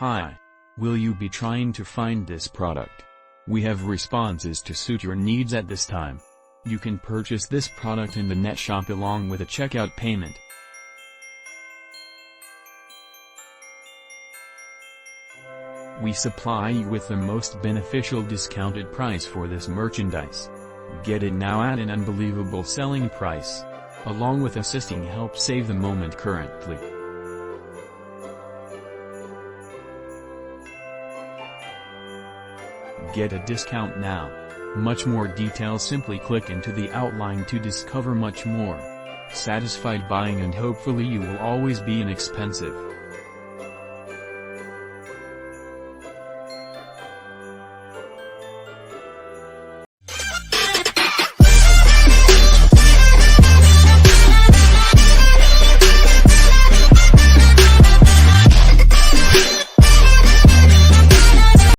Hi. Will you be trying to find this product? We have responses to suit your needs at this time. You can purchase this product in the net shop along with a checkout payment. We supply you with the most beneficial discounted price for this merchandise. Get it now at an unbelievable selling price. Along with assisting help save the moment currently. Get a discount now. Much more details, simply click into the outline to discover much more. Satisfied buying, and hopefully you will always be inexpensive.